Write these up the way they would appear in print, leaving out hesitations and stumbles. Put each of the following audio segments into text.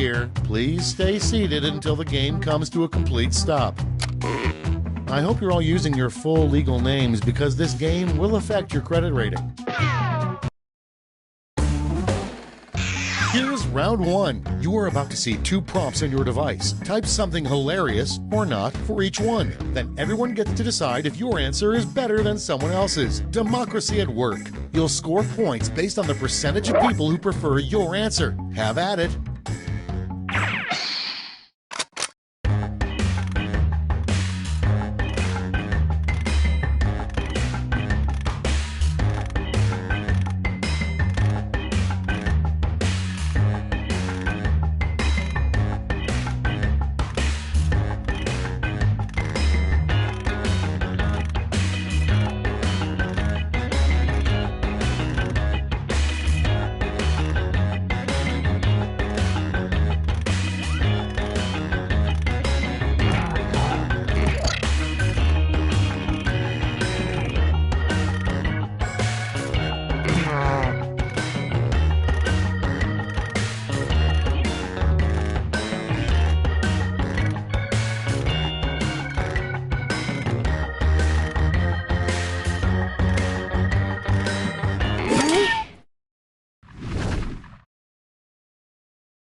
here. Please stay seated until the game comes to a complete stop. I hope you're all using your full legal names because this game will affect your credit rating. Here's round one. You are about to see two prompts on your device. Type something hilarious or not for each one. Then everyone gets to decide if your answer is better than someone else's. Democracy at work. You'll score points based on the percentage of people who prefer your answer. Have at it.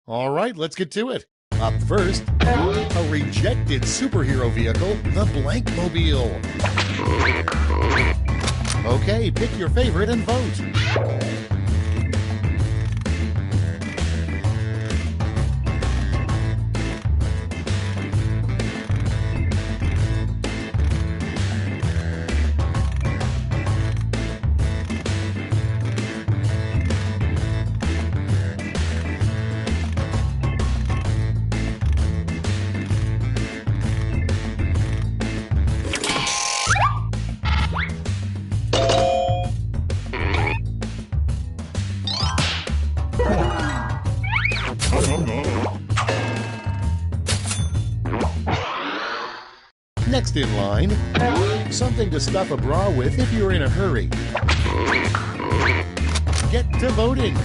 All right, let's get to it. Up first, a rejected superhero vehicle, the Blankmobile. Okay, pick your favorite and vote. Next in line, something to stuff a bra with if you're in a hurry. Get to voting.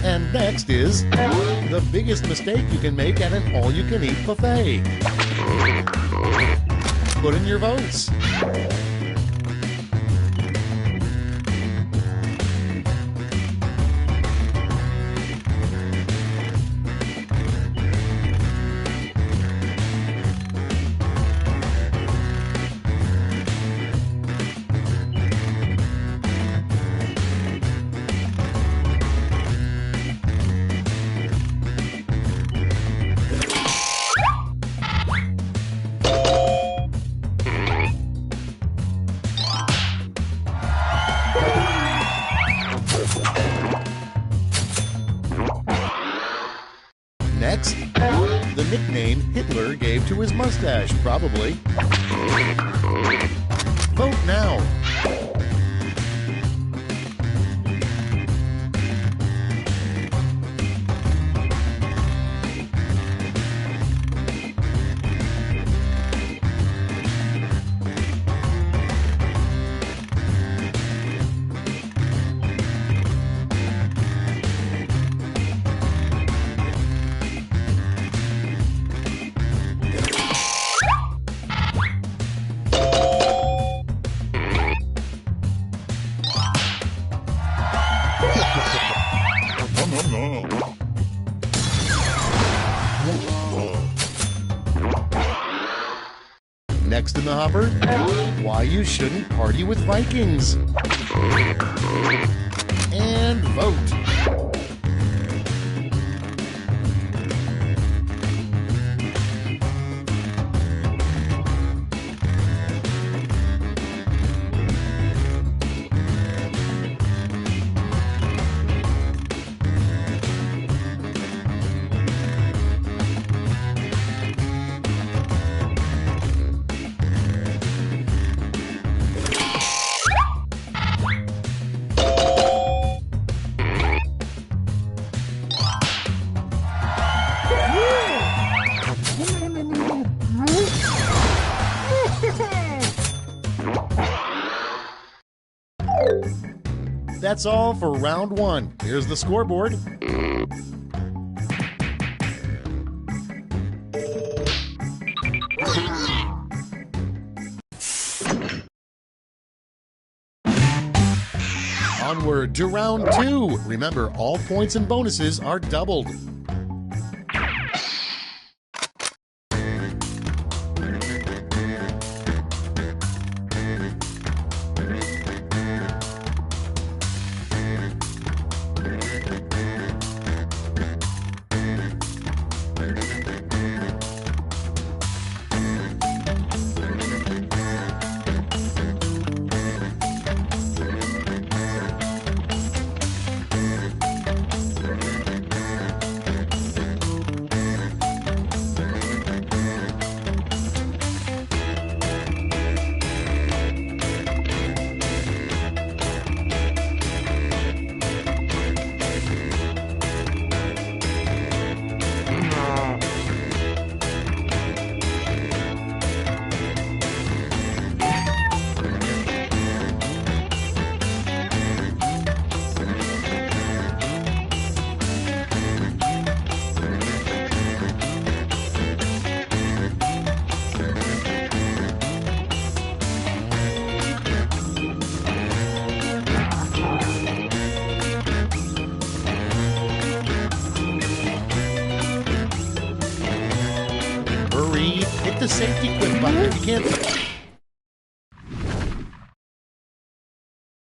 And next is the biggest mistake you can make at an all-you-can-eat buffet. Put in your votes. Next, the nickname Hitler gave to his mustache, probably. Vote now. Next in the hopper, why you shouldn't party with Vikings. And vote. That's all for round 1. Here's the scoreboard. Onward to round 2. Remember, all points and bonuses are doubled. Hit the safety quit button if you can't.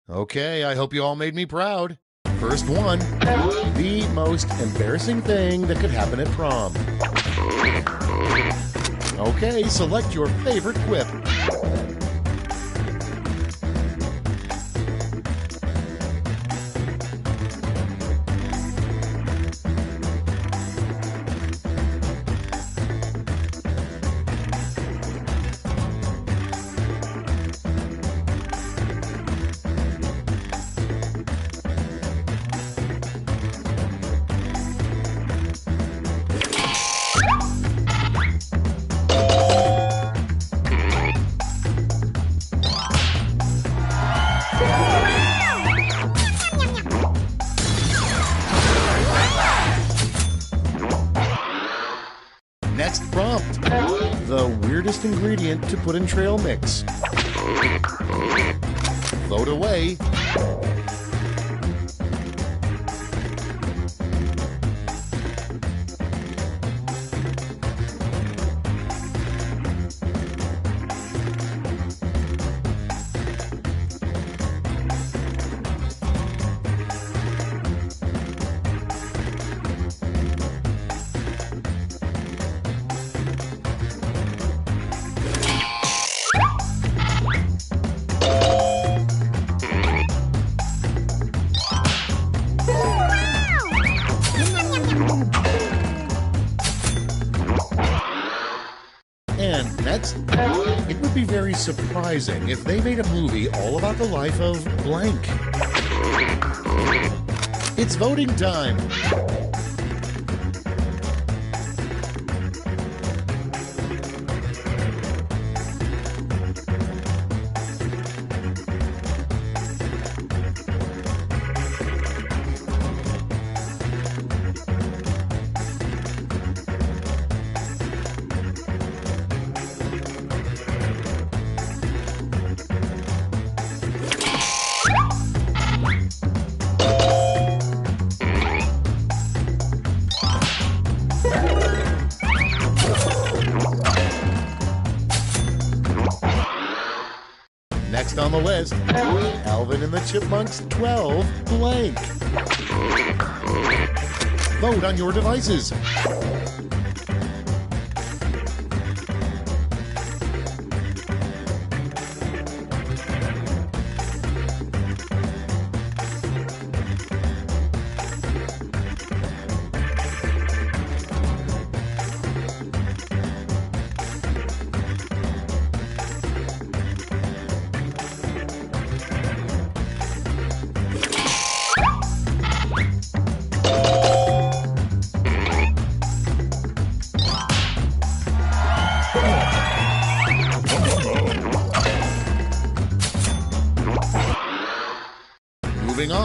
Okay, I hope you all made me proud. First one, the most embarrassing thing that could happen at prom. Okay, select your favorite quip. Next prompt, the weirdest ingredient to put in trail mix. Vote away. And next, it would be very surprising if they made a movie all about the life of blank. It's voting time. Next on the list, Alvin and the Chipmunks 12 blank. Vote on your devices.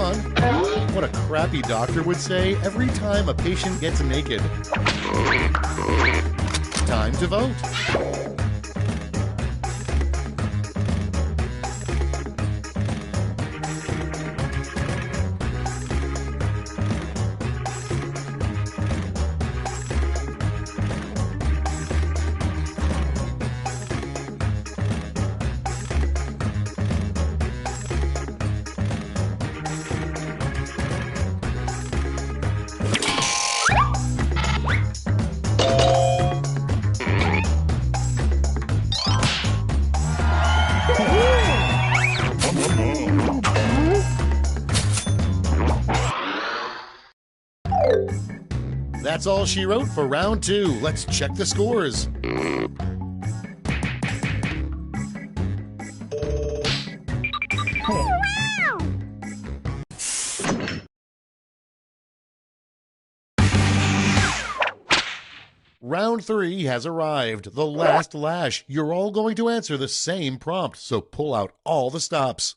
on. What a crappy doctor would say every time a patient gets naked. Time to vote. That's all she wrote for round 2. Let's check the scores. Round 3 has arrived, the last lash. You're all going to answer the same prompt, so pull out all the stops.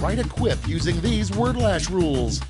Write a quip using these word lash rules.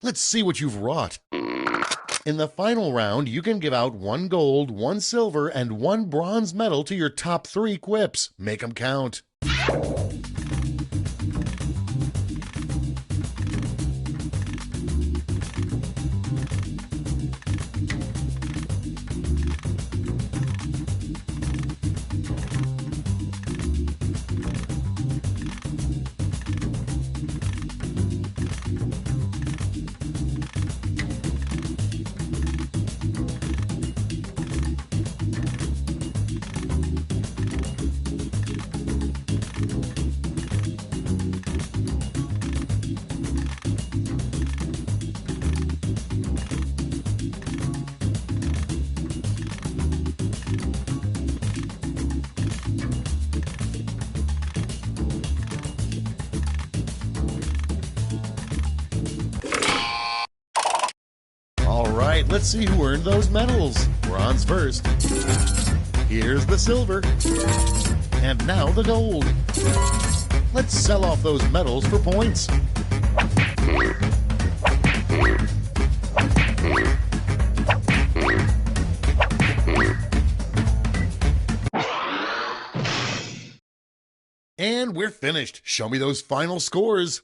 Let's see what you've wrought. In the final round, you can give out 1 gold, 1 silver, and 1 bronze medal to your top 3 quips. Make them count. Alright, let's see who earned those medals. Bronze first. Here's the silver. And now the gold. Let's sell off those medals for points. And we're finished. Show me those final scores.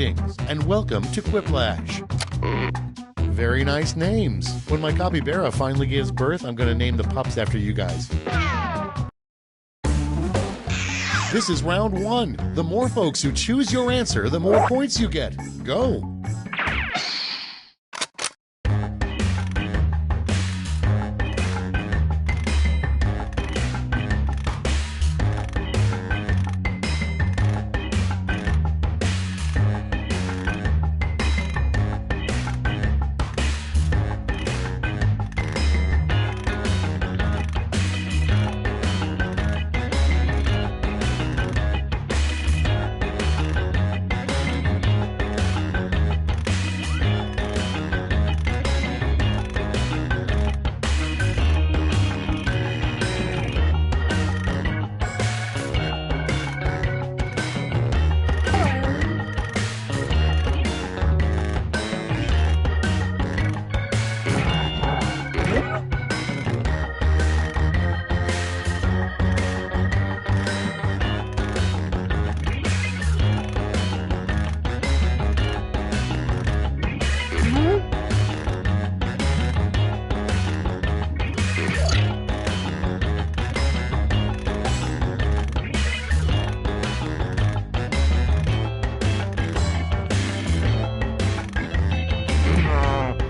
Greetings and welcome to Quiplash. Very nice names. When my capybara finally gives birth, I'm going to name the pups after you guys. This is round 1. The more folks who choose your answer, the more points you get. Go!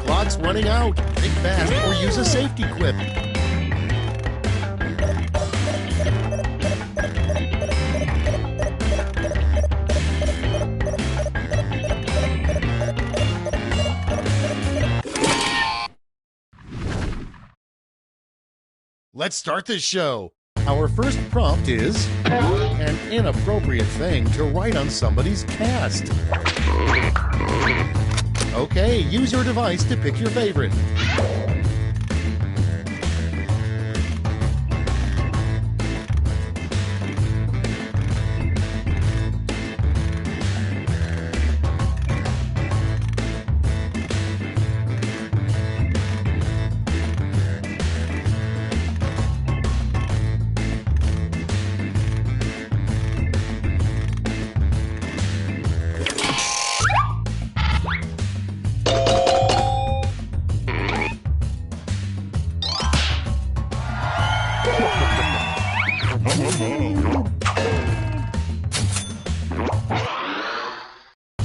Clock's running out. Think fast or use a safety quip. Let's start this show. Our first prompt is an inappropriate thing to write on somebody's cast. Okay, use your device to pick your favorite.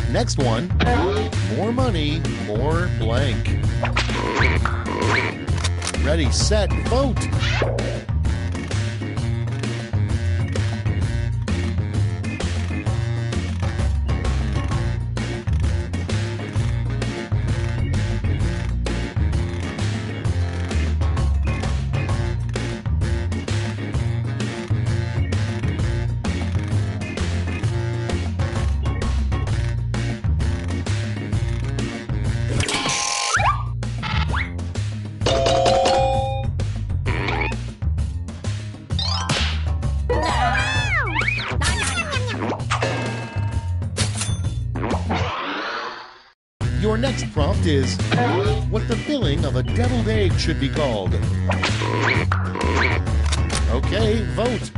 Next one, more money, more blank. Ready, set, vote. Your next prompt is what the filling of a deviled egg should be called. Okay, vote.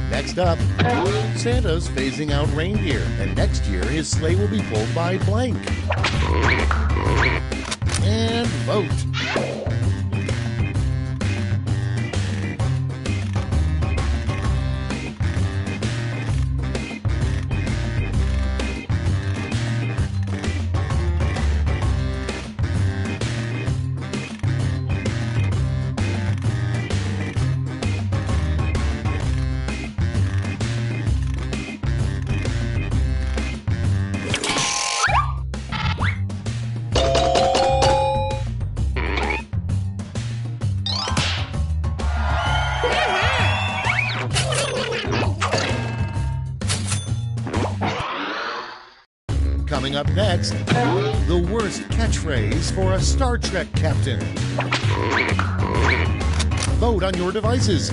Next up, Santa's phasing out reindeer, and next year his sleigh will be pulled by blank. And vote. Coming up next, the worst catchphrase for a Star Trek captain. Vote on your devices.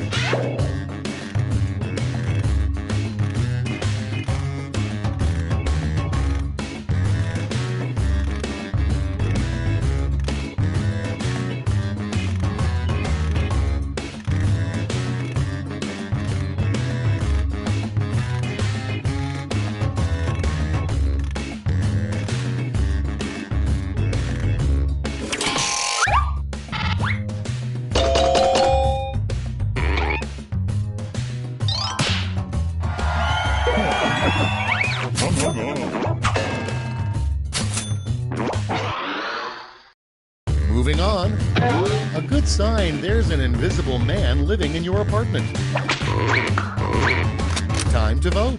Moving on. A good sign there's an invisible man living in your apartment. Time to vote.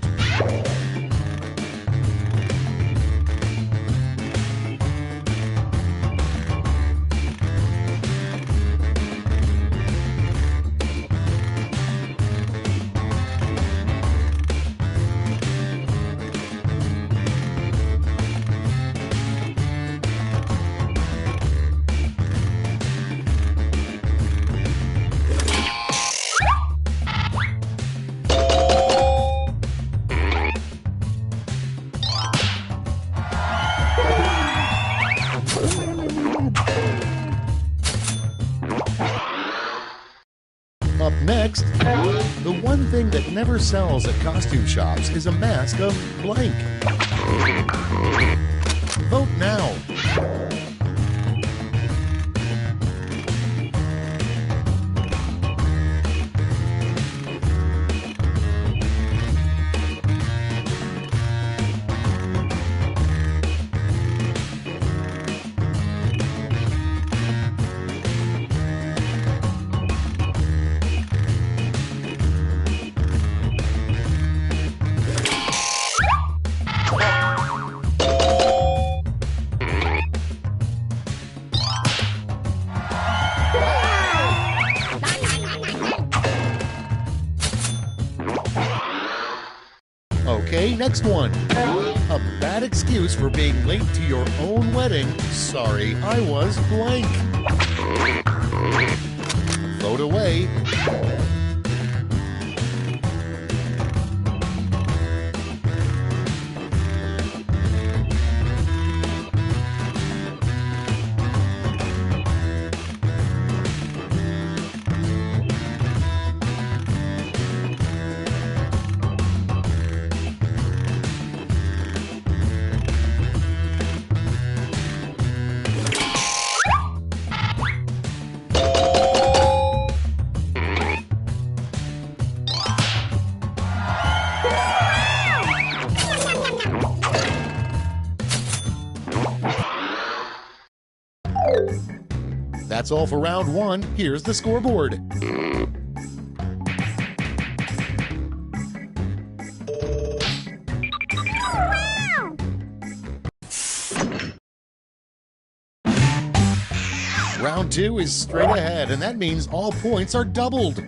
Up next, the one thing that never sells at costume shops is a mask of blank. Vote now. Okay, next one. A bad excuse for being late to your own wedding. Sorry, I was blank. Vote away. That's all for round one. Here's the scoreboard. Round two is straight ahead, and that means all points are doubled.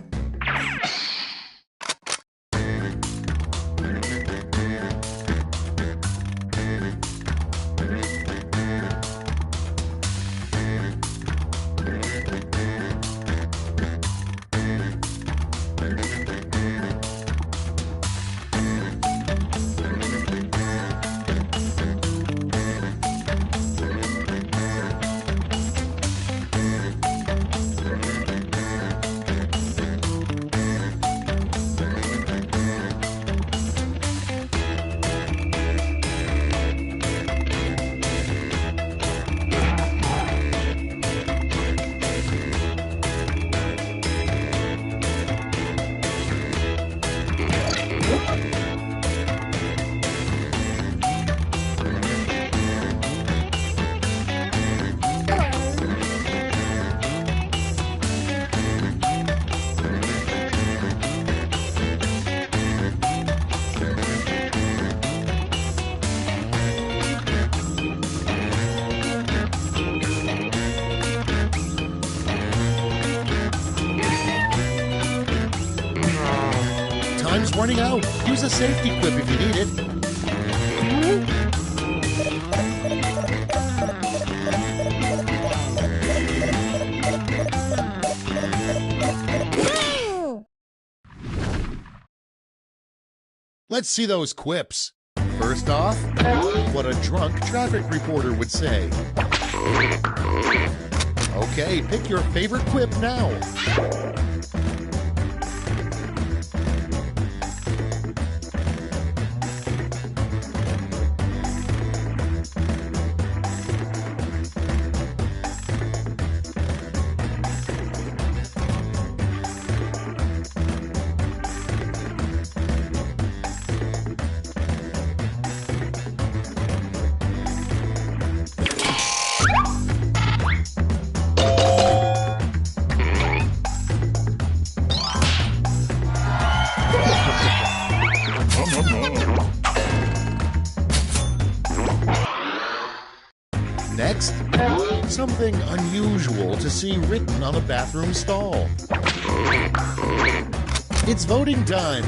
Time's running out. Use a safety quip if you need it. Let's see those quips. First off, what a drunk traffic reporter would say. Okay, pick your favorite quip now. Next, something unusual to see written on a bathroom stall. It's voting time.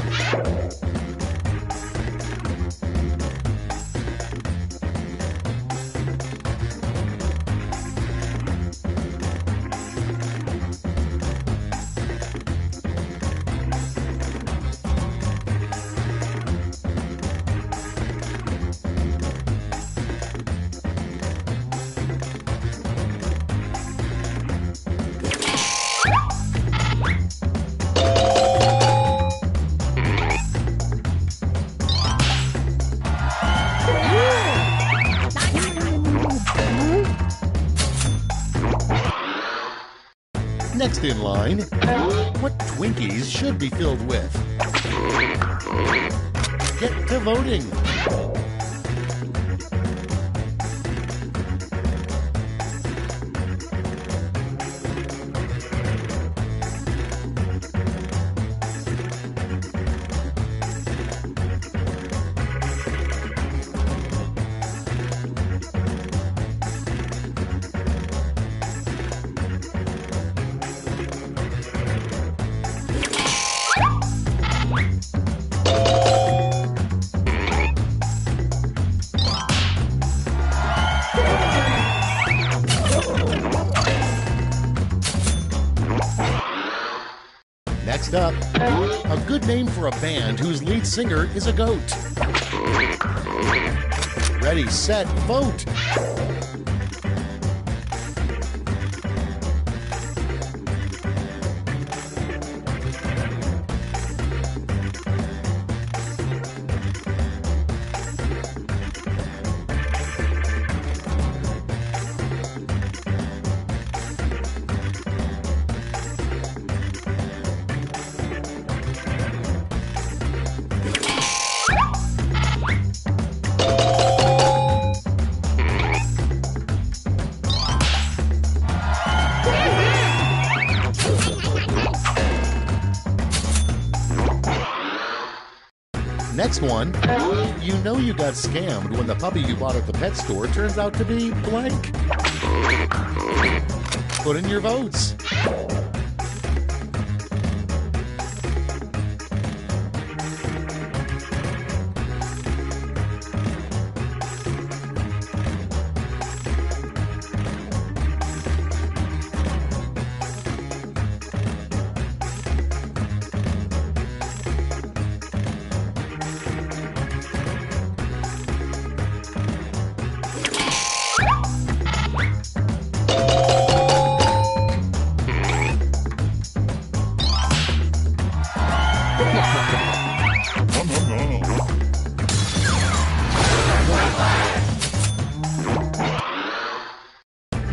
Next in line, what Twinkies should be filled with? Get to voting. Next up, a good name for a band whose lead singer is a goat. Ready, set, vote! Next one, you know you got scammed when the puppy you bought at the pet store turns out to be blank. Put in your votes.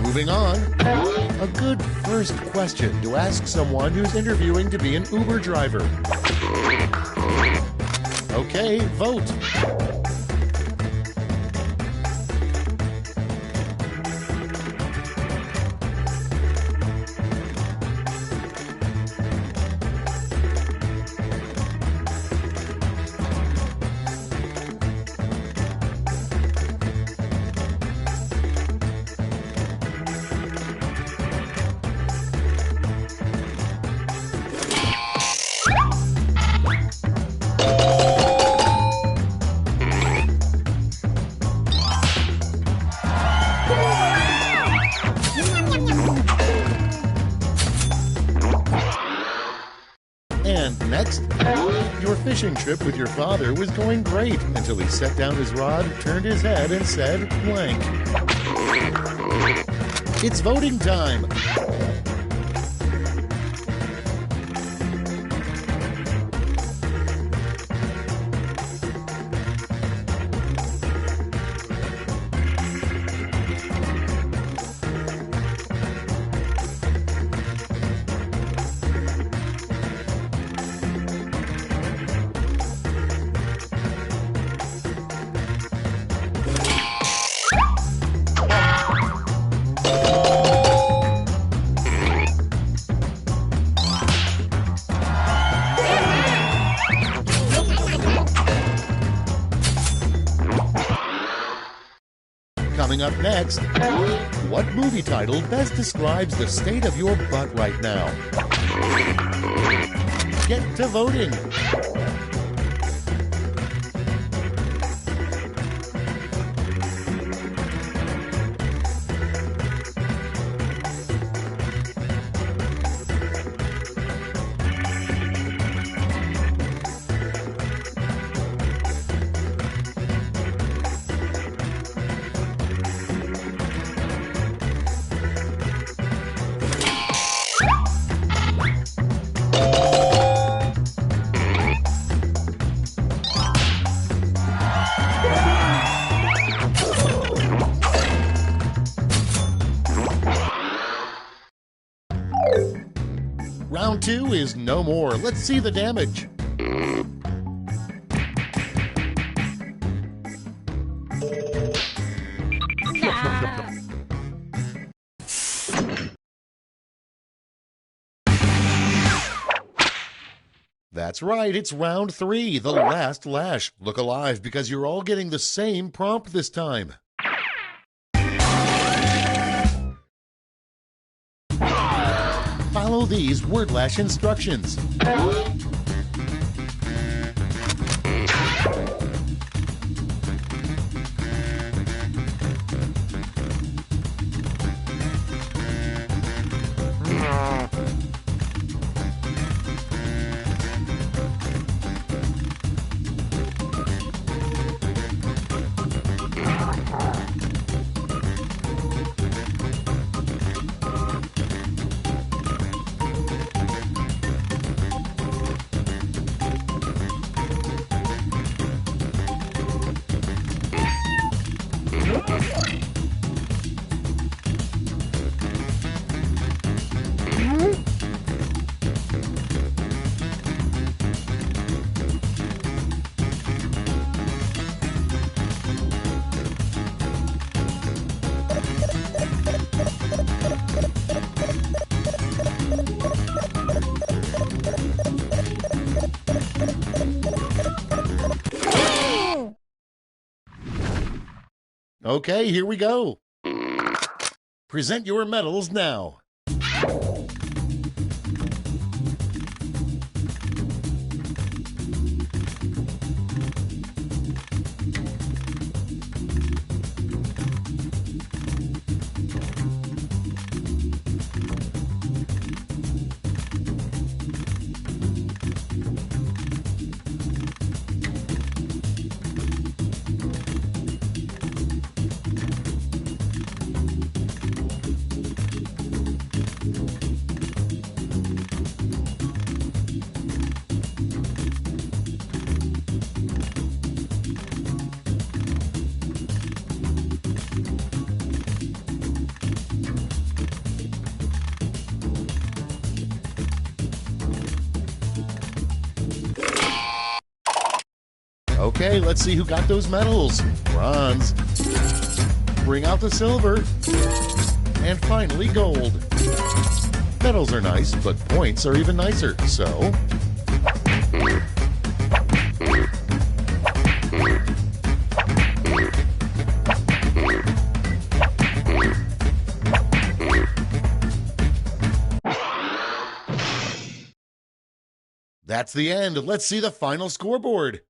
Moving on, a good first question to ask someone who's interviewing to be an Uber driver. Okay, vote. And next, your fishing trip with your father was going great until he set down his rod, turned his head, and said blank. It's voting time. Coming up next, what movie title best describes the state of your butt right now? Get to voting. Round 2 is no more. Let's see the damage. That's right, it's round 3, the last lash. Look alive because you're all getting the same prompt this time. Follow these word lash instructions. Okay, here we go. Present your medals now. Okay, let's see who got those medals. Bronze. Bring out the silver. And finally, gold. Medals are nice, but points are even nicer, so... That's the end. Let's see the final scoreboard.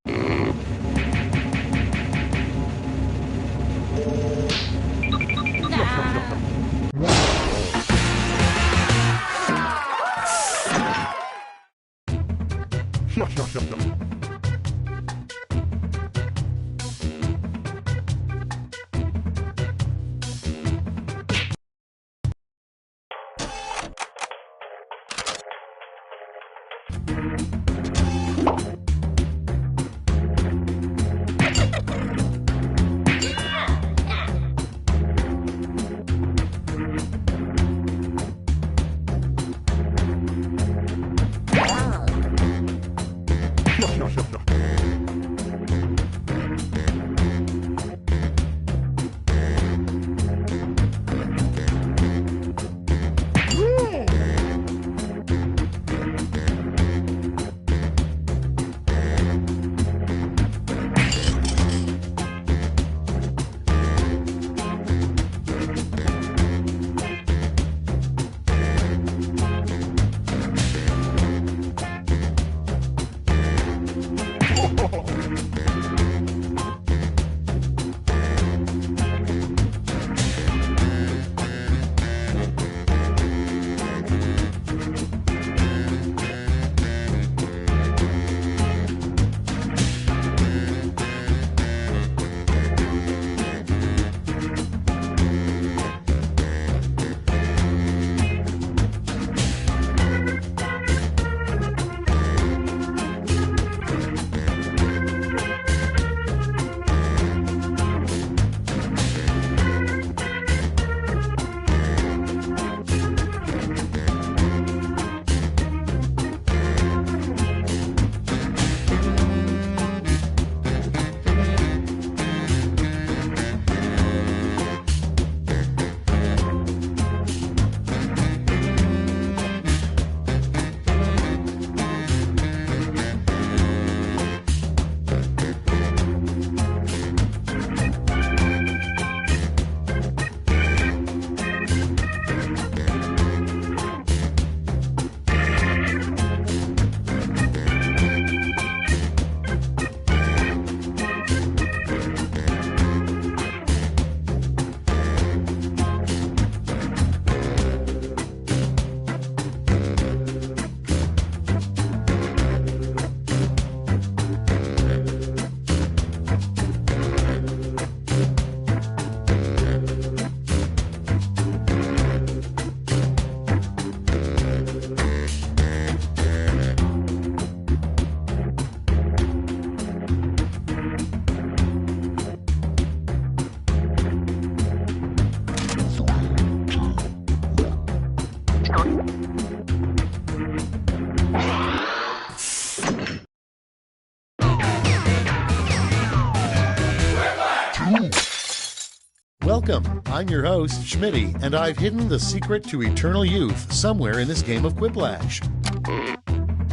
Welcome, I'm your host, Schmitty, and I've hidden the secret to eternal youth somewhere in this game of Quiplash.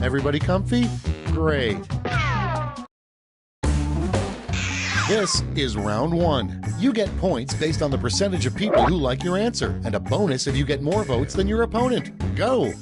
Everybody comfy? Great. This is round one. You get points based on the percentage of people who like your answer, and a bonus if you get more votes than your opponent. Go!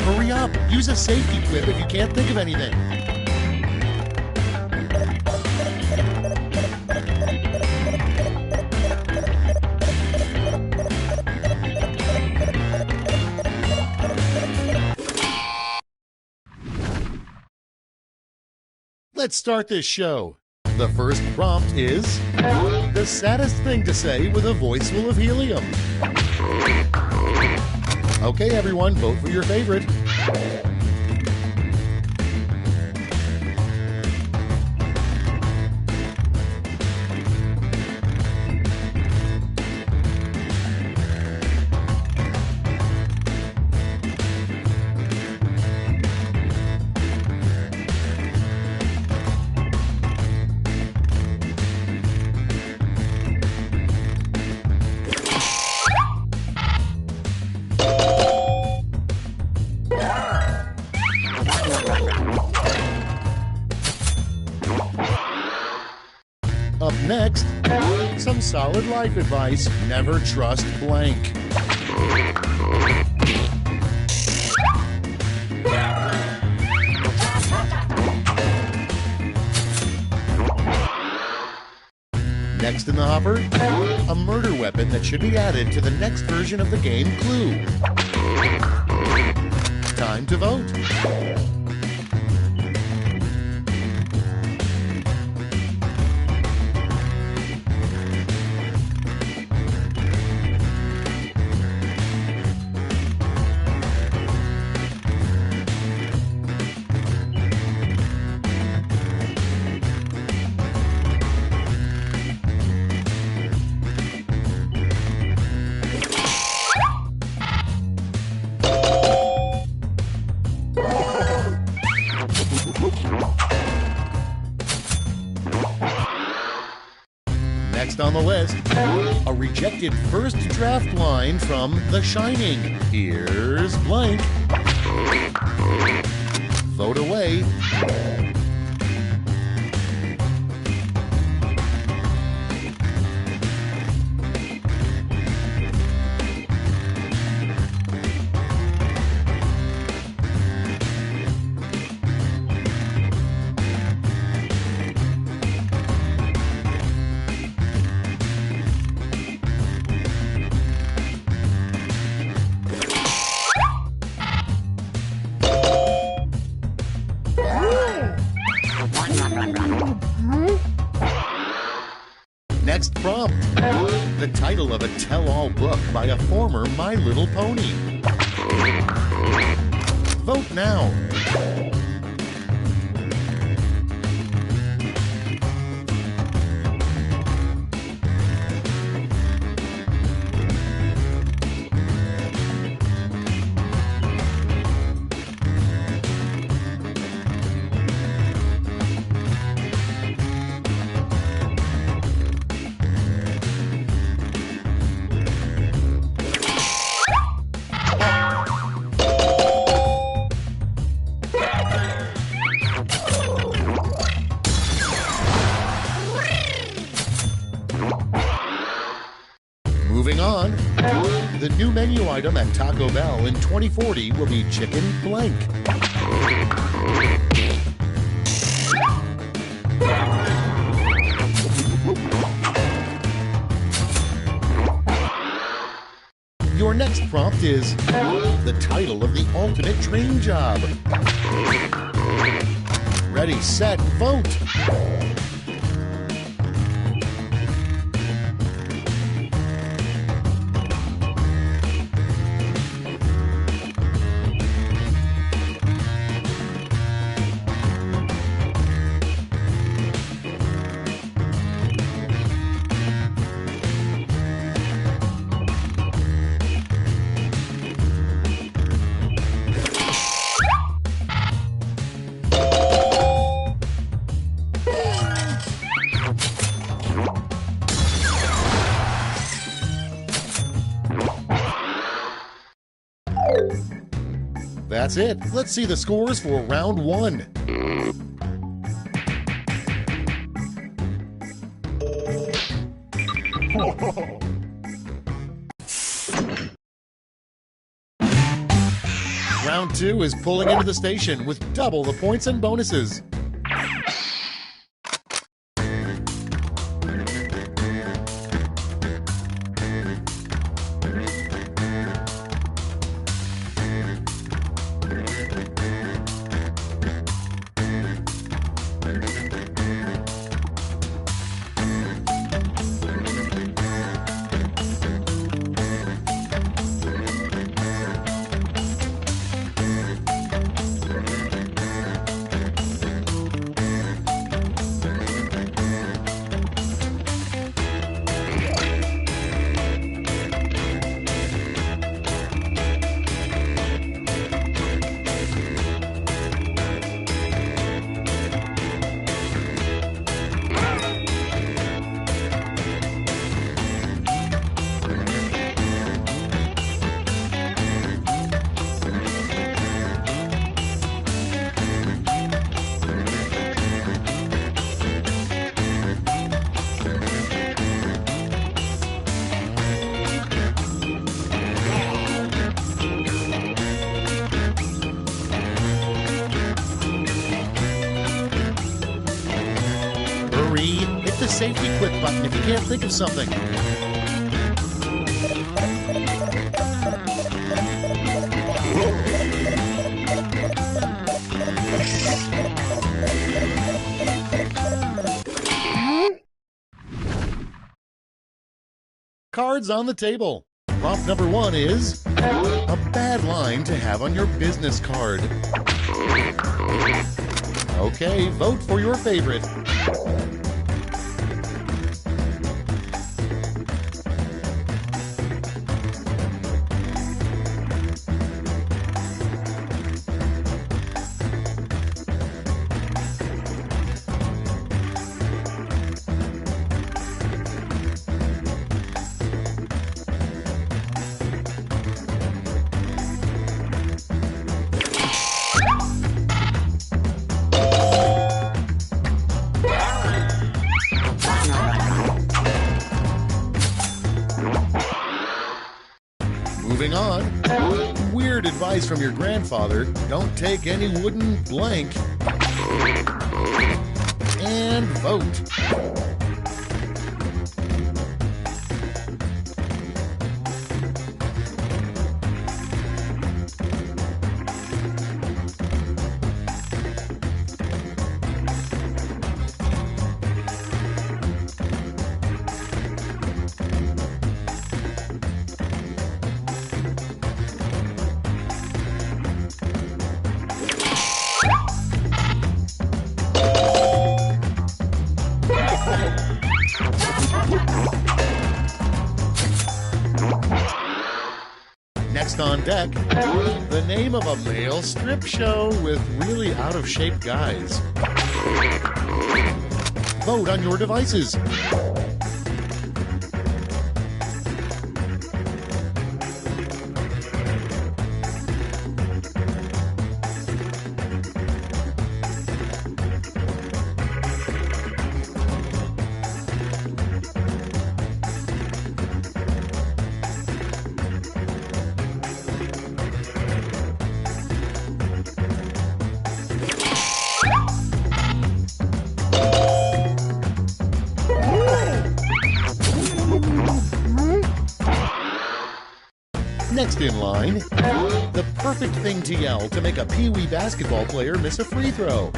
Hurry up! Use a safety quip if you can't think of anything. Let's start this show. The first prompt is the saddest thing to say with a voice full of helium. Okay, everyone, vote for your favorite. Up next, some solid life advice. Never trust blank. Next in the hopper, a murder weapon that should be added to the next version of the game Clue. Time to vote. Next on the list, a rejected first draft line from The Shining. Here's blank. Vote away. Next prompt, the title of a tell-all book by a former My Little Pony. Vote now. Moving on, the new menu item at Taco Bell in 2040 will be chicken blank. Your next prompt is the title of the ultimate dream job. Ready, set, vote. That's it. Let's see the scores for round one. Round two is pulling into the station with double the points and bonuses. safety quit button if you can't think of something. Cards on the table. Prompt number 1 is a bad line to have on your business card. Okay, vote for your favorite. Moving on. Weird advice from your grandfather. Don't take any wooden blank. And vote. Next on deck, the name of a male strip show with really out-of-shape guys. Vote on your devices. Next in line, the perfect thing to yell to make a Pee-wee basketball player miss a free throw.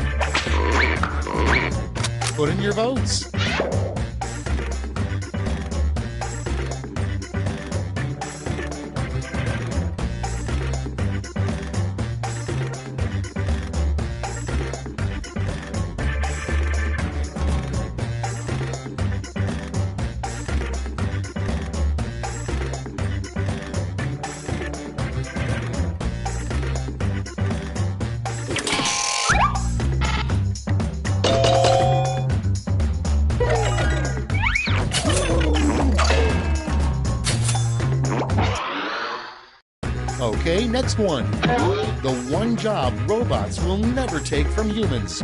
Put in your votes. Okay, next one. The one job robots will never take from humans.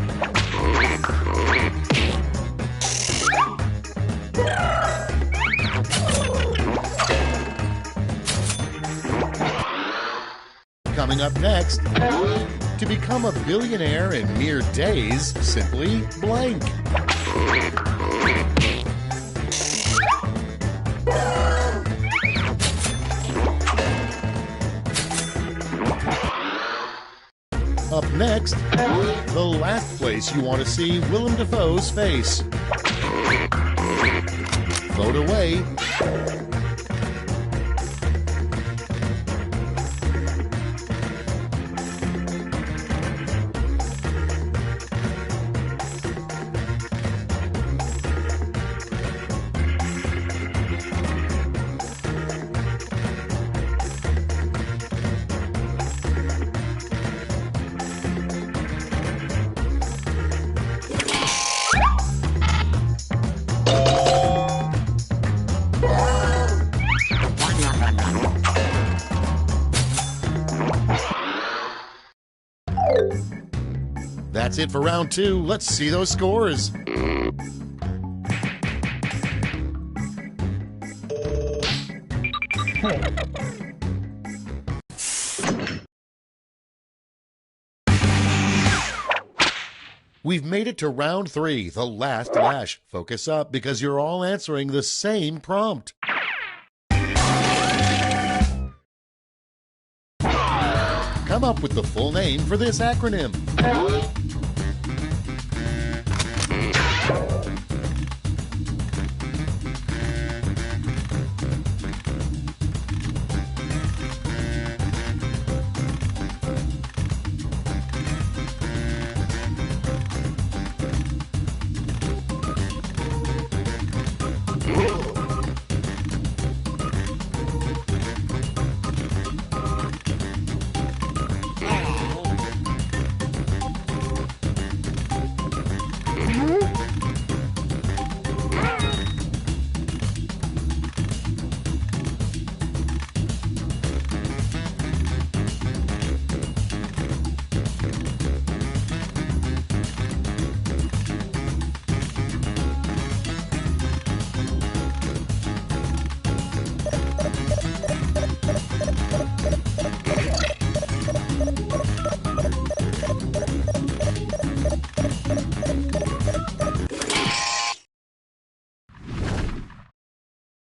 Coming up next, to become a billionaire in mere days, simply blank. Up next, the last place you want to see Willem Dafoe's face. Vote away. That's it for round 2. Let's see those scores. We've made it to round 3, the last lash. Focus up because you're all answering the same prompt. Come up with the full name for this acronym.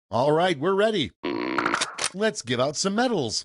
All right, we're ready. Let's give out some medals.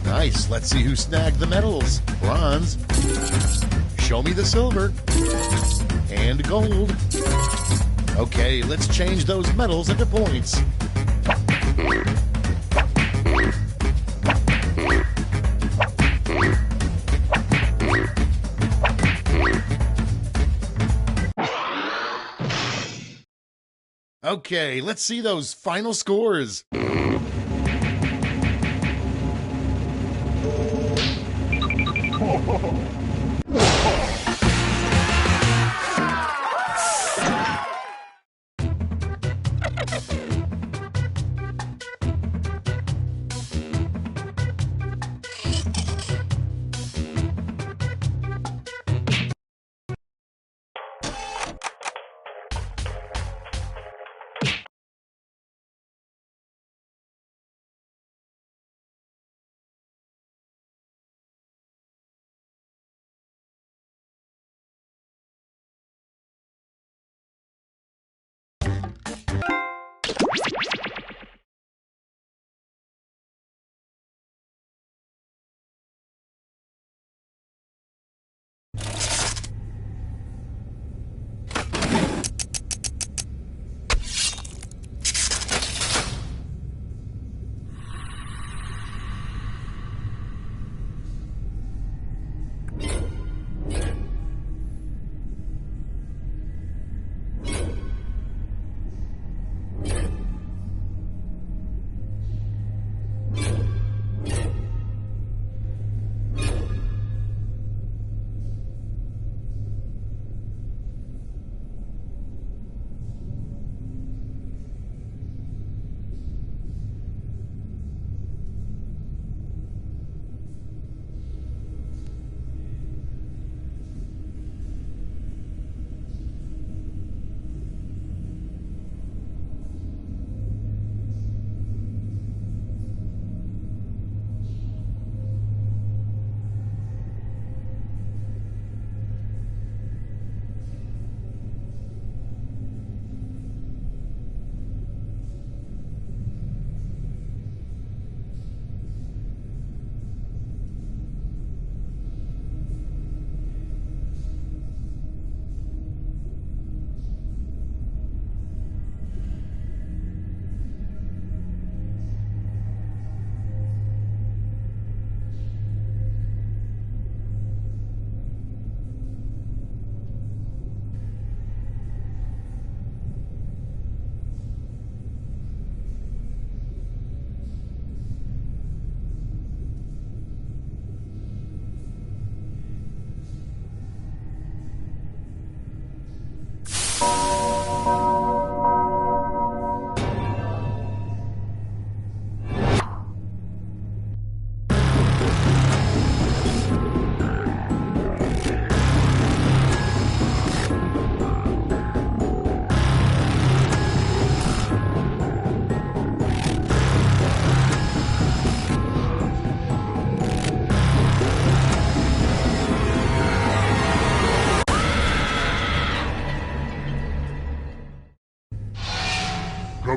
Nice. Let's see who snagged the medals. Bronze. Show me the silver. And gold. Okay, let's change those medals into points. Okay, let's see those final scores.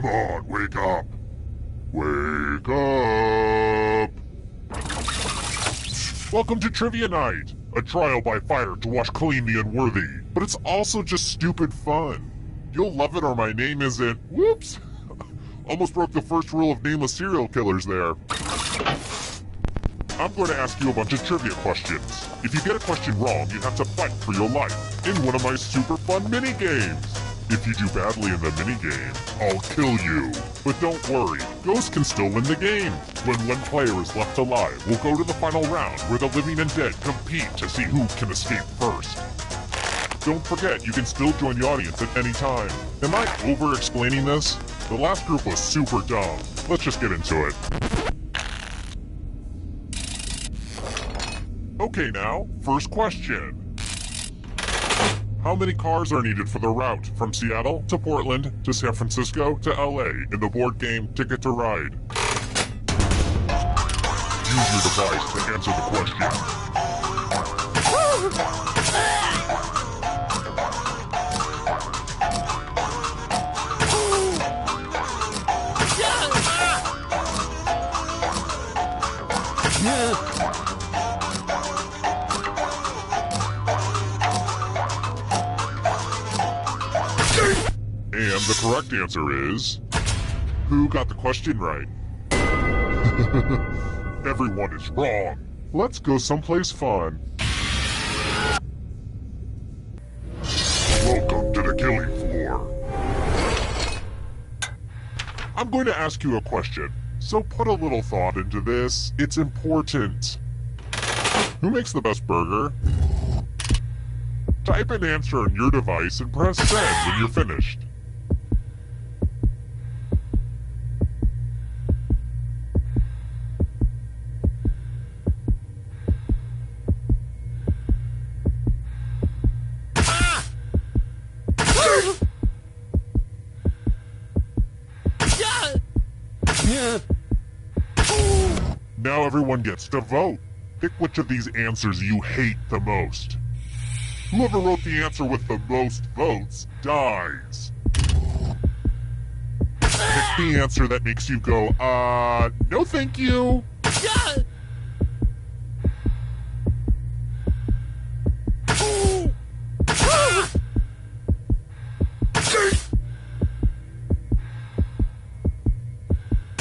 Come on, wake up. Wake up. Welcome to Trivia Night, a trial by fire to wash clean the unworthy. But it's also just stupid fun. You'll love it or my name isn't... Whoops! Almost broke the first rule of nameless serial killers there. I'm going to ask you a bunch of trivia questions. If you get a question wrong, you have to fight for your life in one of my super fun mini-games. If you do badly in the minigame, I'll kill you. But don't worry, ghosts can still win the game. When one player is left alive, we'll go to the final round where the living and dead compete to see who can escape first. Don't forget, you can still join the audience at any time. Am I over-explaining this? The last group was super dumb. Let's just get into it. Okay now, first question. How many cars are needed for the route from Seattle to Portland to San Francisco to LA in the board game Ticket to Ride? Use your device to answer the question. And the correct answer is... Who got the question right? Everyone is wrong. Let's go someplace fun. Welcome to the killing floor. I'm going to ask you a question, so put a little thought into this. It's important. Who makes the best burger? Type an answer on your device and press send when you're finished. Now everyone gets to vote. Pick which of these answers you hate the most. Whoever wrote the answer with the most votes dies. Pick the answer that makes you go, no thank you.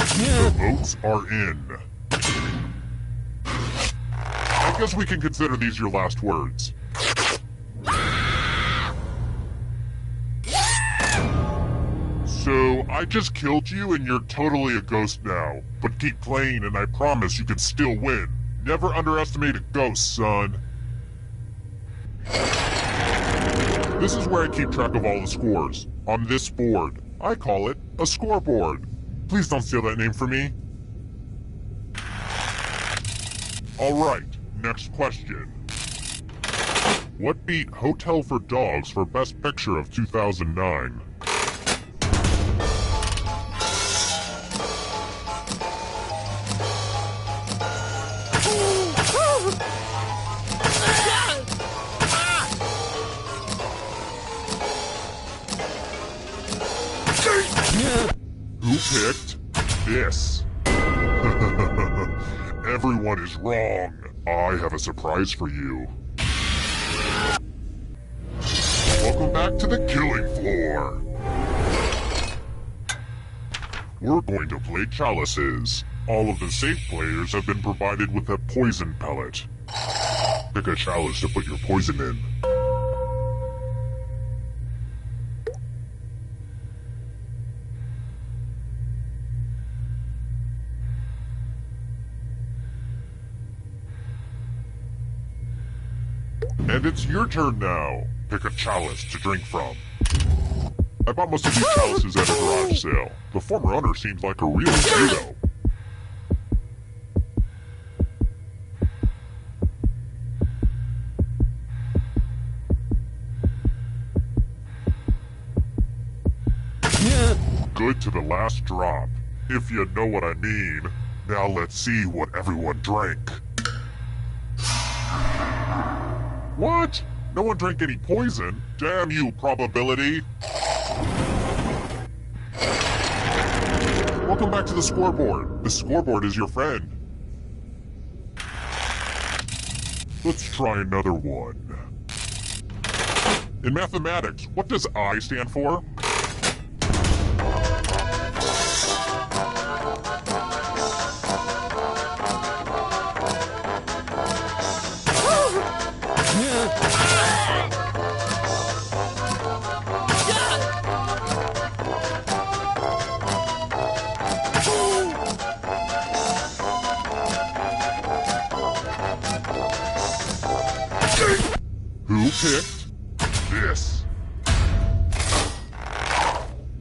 The votes are in. I guess we can consider these your last words. So, I just killed you and you're totally a ghost now. But keep playing and I promise you can still win. Never underestimate a ghost, son. This is where I keep track of all the scores. On this board. I call it a scoreboard. Please don't steal that name from me. Alright, next question. What beat Hotel for Dogs for Best Picture of 2009? Who picked this? Everyone is wrong. I have a surprise for you. Welcome back to the killing floor. We're going to play chalices. All of the safe players have been provided with a poison pellet. Pick a chalice to put your poison in. And it's your turn now. Pick a chalice to drink from. I bought most of these chalices at a garage sale. The former owner seems like a real hero. Good to the last drop, if you know what I mean. Now let's see what everyone drank. What? No one drank any poison? Damn you, probability! Welcome back to the scoreboard. The scoreboard is your friend. Let's try another one. In mathematics, what does I stand for? Who picked this?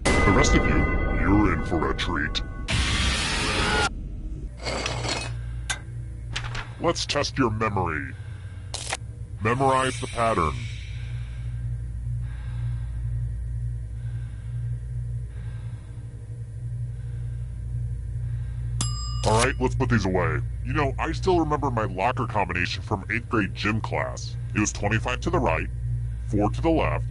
The rest of you, you're in for a treat. Let's test your memory. Memorize the pattern. Alright, let's put these away. You know, I still remember my locker combination from 8th grade gym class. It was 25 to the right, 4 to the left,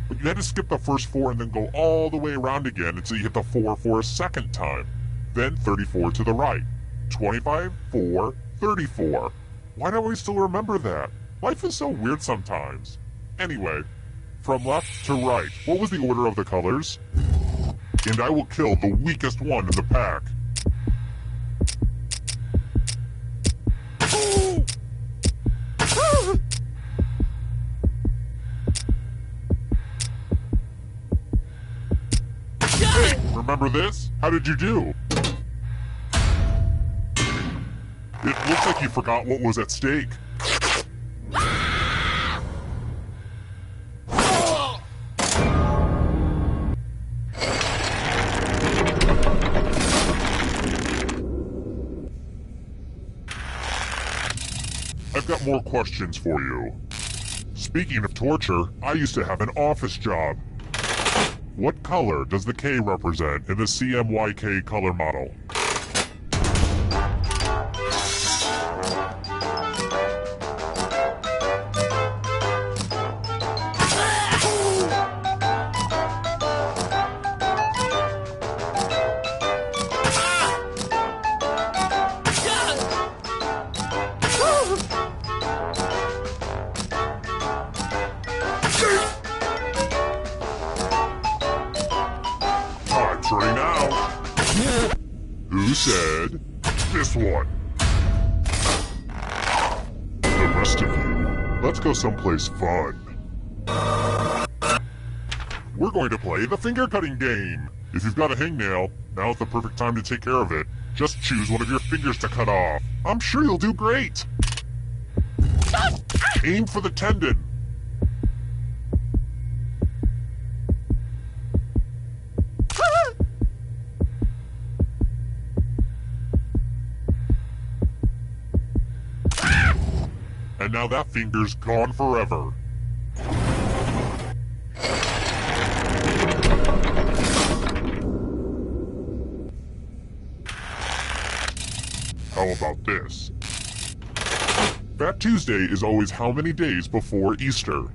but you had to skip the first 4 and then go all the way around again until you hit the 4 for a second time. Then 34 to the right. 25, 4, 34. Why do I still remember that? Life is so weird sometimes. Anyway, from left to right, what was the order of the colors? And I will kill the weakest one in the pack. Hey, remember this? How did you do? It looks like you forgot what was at stake. I've got more questions for you. Speaking of torture, I used to have an office job. What color does the K represent in the CMYK color model? Time's running out. Who said this one? The rest of you, let's go someplace fun. We're going to play the finger cutting game. If you've got a hangnail, now's the perfect time to take care of it. Just choose one of your fingers to cut off. I'm sure you'll do great. Aim for the tendon. And now that finger's gone forever. How about this? Fat Tuesday is always how many days before Easter?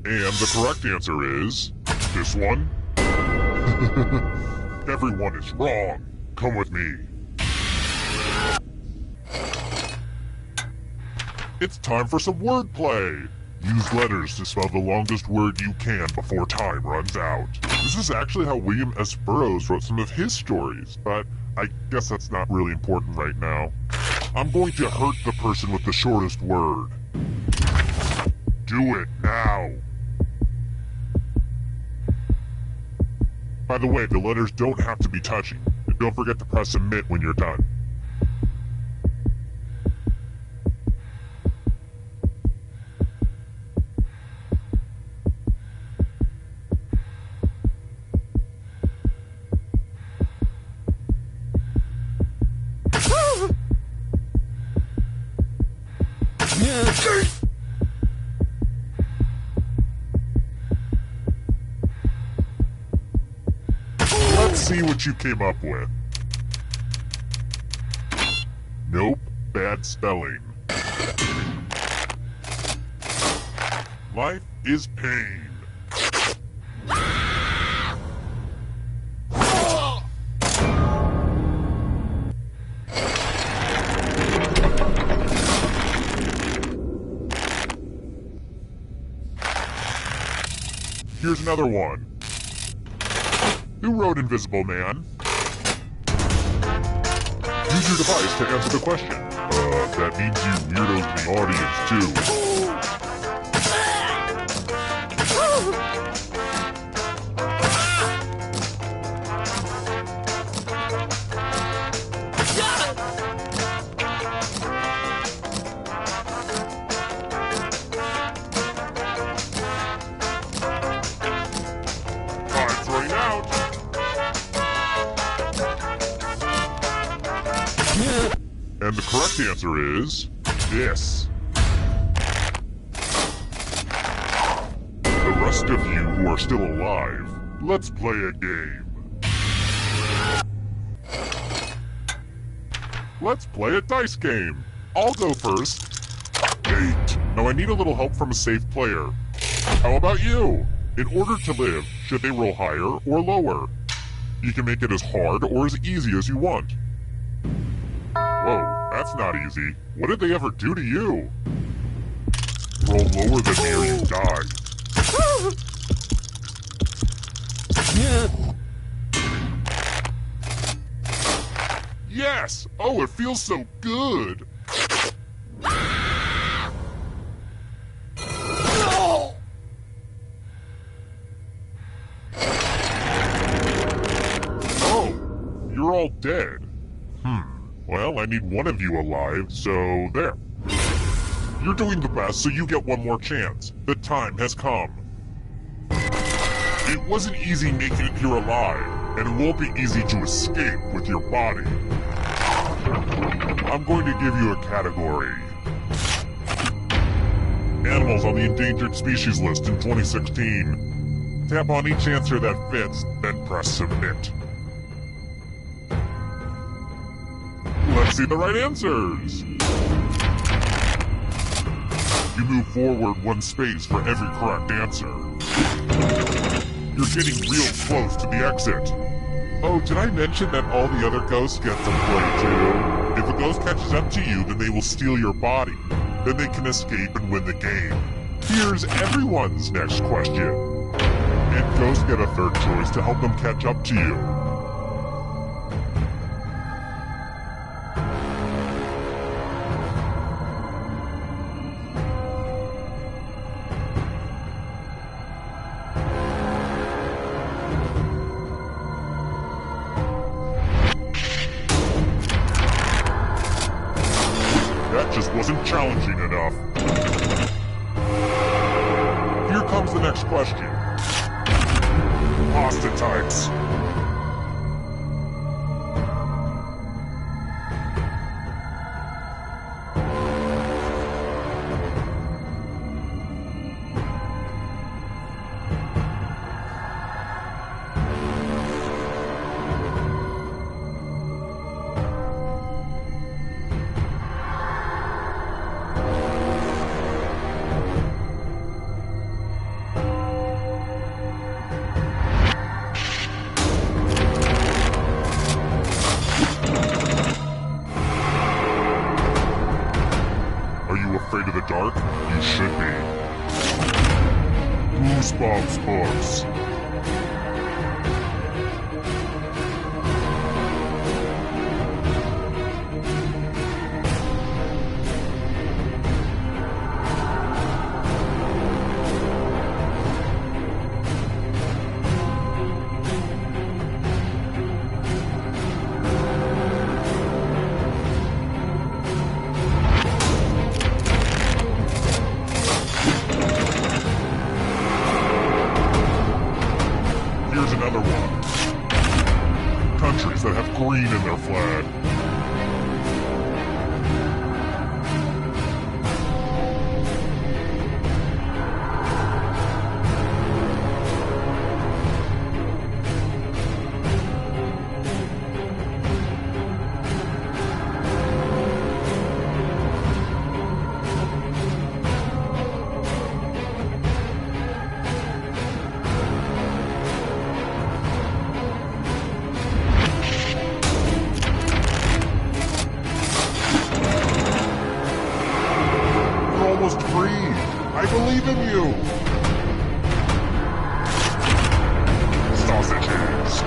And the correct answer is this one. Everyone is wrong. Come with me. It's time for some wordplay. Use letters to spell the longest word you can before time runs out. This is actually how William S. Burroughs wrote some of his stories, but I guess that's not really important right now. I'm going to hurt the person with the shortest word. Do it now. By the way, the letters don't have to be touching. And don't forget to press submit when you're done. Let's see what you came up with. Nope, bad spelling. Life is pain. Here's another one. Who wrote Invisible Man? Use your device to answer the question. That means you weirdos in the audience, too. Time's running out. And the correct answer is this. The rest of you who are still alive, let's play a game. Let's play a dice game. I'll go first. 8. Now I need a little help from a safe player. How about you? In order to live, should they roll higher or lower? You can make it as hard or as easy as you want. Whoa, that's not easy. What did they ever do to you? Roll lower than me or you die. Yes! Oh, it feels so good! Oh, you're all dead. Well, I need one of you alive, so there. You're doing the best, so you get one more chance. The time has come. It wasn't easy making it here alive, and it won't be easy to escape with your body. I'm going to give you a category. Animals on the endangered species list in 2016. Tap on each answer that fits, then press submit. Let's see the right answers! You move forward one space for every correct answer. You're getting real close to the exit. Oh, did I mention that all the other ghosts get to play too? If a ghost catches up to you, then they will steal your body. Then they can escape and win the game. Here's everyone's next question. And ghosts get a third choice to help them catch up to you. That just wasn't challenging enough. Here comes the next question. Pasta types. Afraid of the dark? You should be. Goosebumps books. free. I believe in you. Sausages.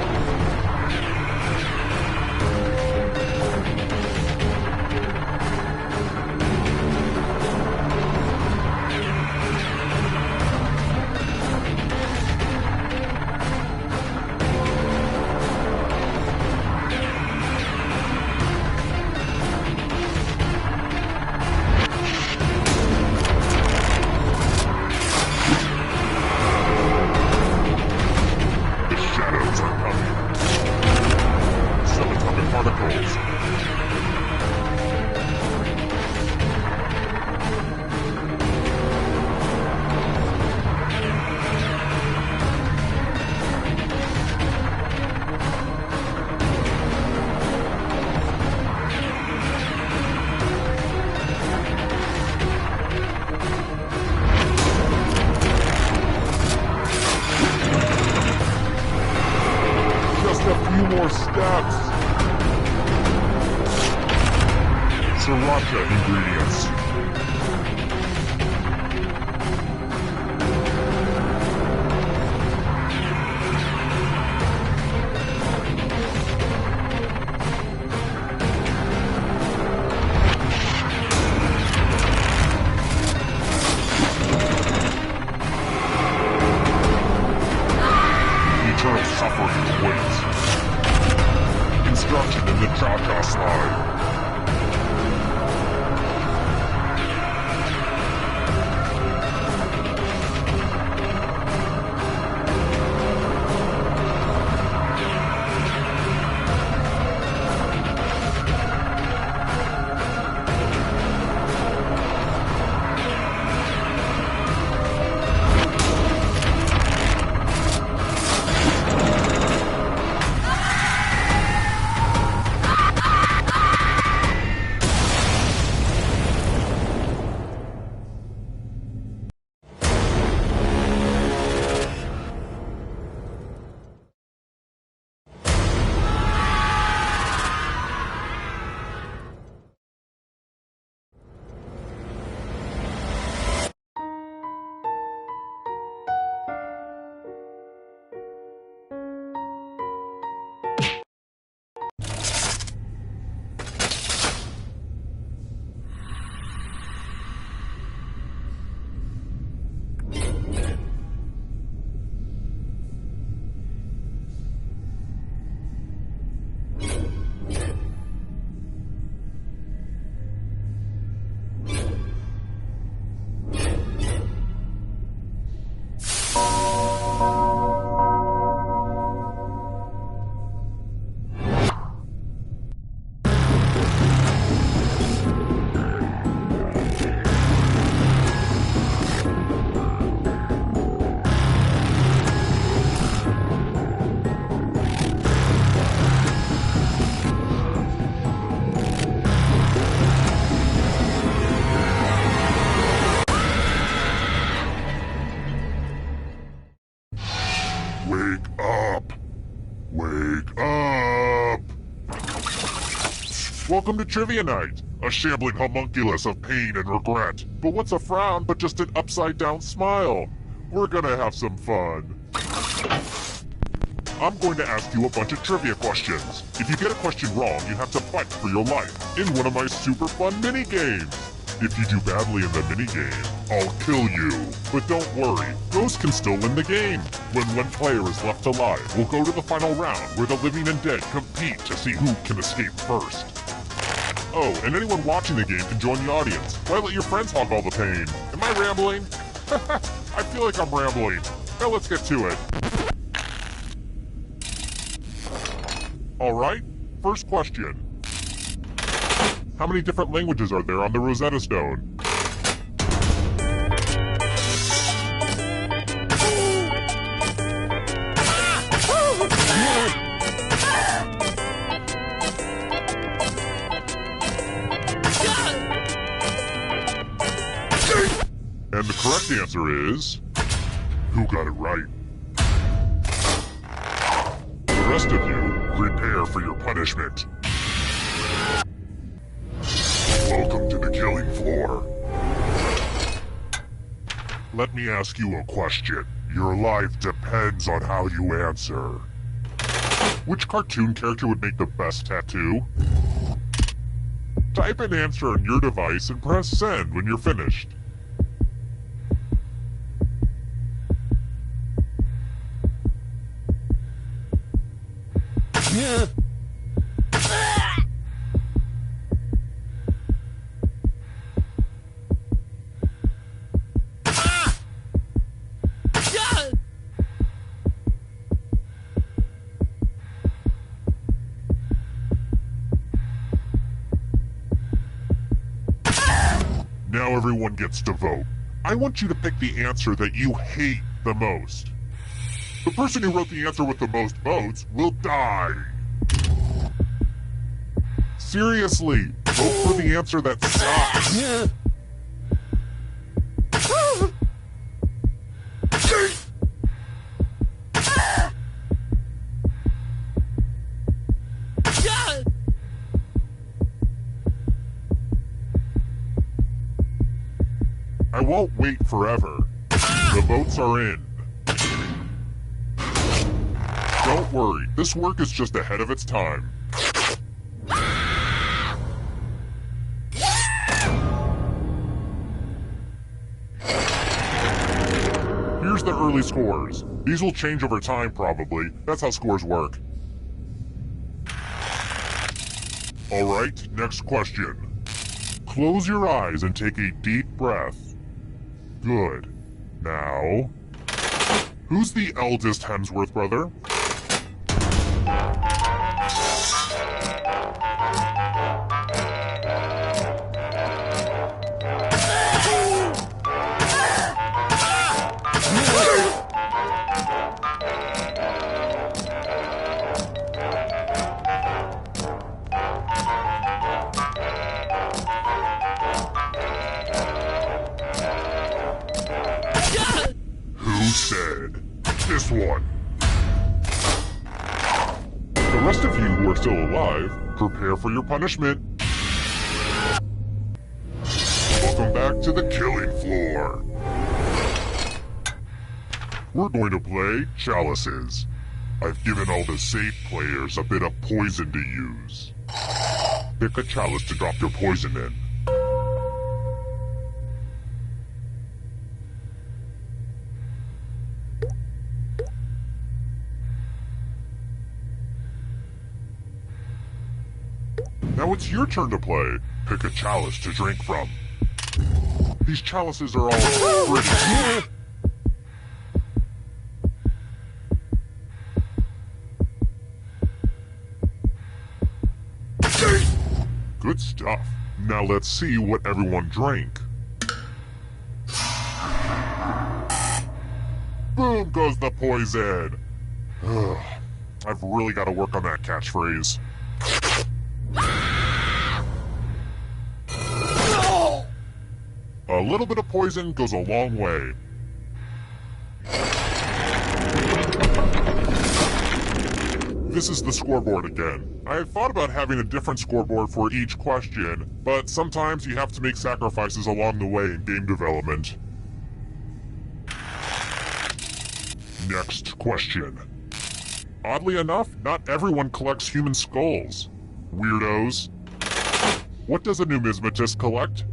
More steps. Sriracha ingredients. Eternal suffering awaits. Instruction in the Cha-Cha slide. Wake up! Wake up! Welcome to Trivia Night, a shambling homunculus of pain and regret. But what's a frown but just an upside-down smile? We're gonna have some fun. I'm going to ask you a bunch of trivia questions. If you get a question wrong, you have to fight for your life in one of my super fun mini-games. If you do badly in the minigame, I'll kill you. But don't worry, ghosts can still win the game. When one player is left alive, we'll go to the final round where the living and dead compete to see who can escape first. Oh, and anyone watching the game can join the audience. Why let your friends hog all the pain? Am I rambling? I feel like I'm rambling. Now let's get to it. Alright, first question. How many different languages are there on the Rosetta Stone? And the correct answer is... who got it right? The rest of you, prepare for your punishment. Welcome to the killing floor. Let me ask you a question. Your life depends on how you answer. Which cartoon character would make the best tattoo? Type an answer on your device and press send when you're finished. Now everyone gets to vote. I want you to pick the answer that you hate the most. The person who wrote the answer with the most votes will die. Seriously, vote for the answer that sucks. I won't wait forever. The votes are in. Don't worry, this work is just ahead of its time. Here's the early scores. These will change over time probably. That's how scores work. Alright, next question. Close your eyes and take a deep breath. Good. Now, who's the eldest Hemsworth brother? Said this one. The rest of you who are still alive, prepare for your punishment. Welcome back to the killing floor. We're going to play chalices. I've given all the safe players a bit of poison to use. Pick a chalice to drop your poison in. Now it's your turn to play. Pick a chalice to drink from. These chalices are all pretty. Good stuff. Now let's see what everyone drank. Boom goes the poison. I've really got to work on that catchphrase. A little bit of poison goes a long way. This is the scoreboard again. I had thought about having a different scoreboard for each question, but sometimes you have to make sacrifices along the way in game development. Next question. Oddly enough, not everyone collects human skulls. Weirdos. What does a numismatist collect?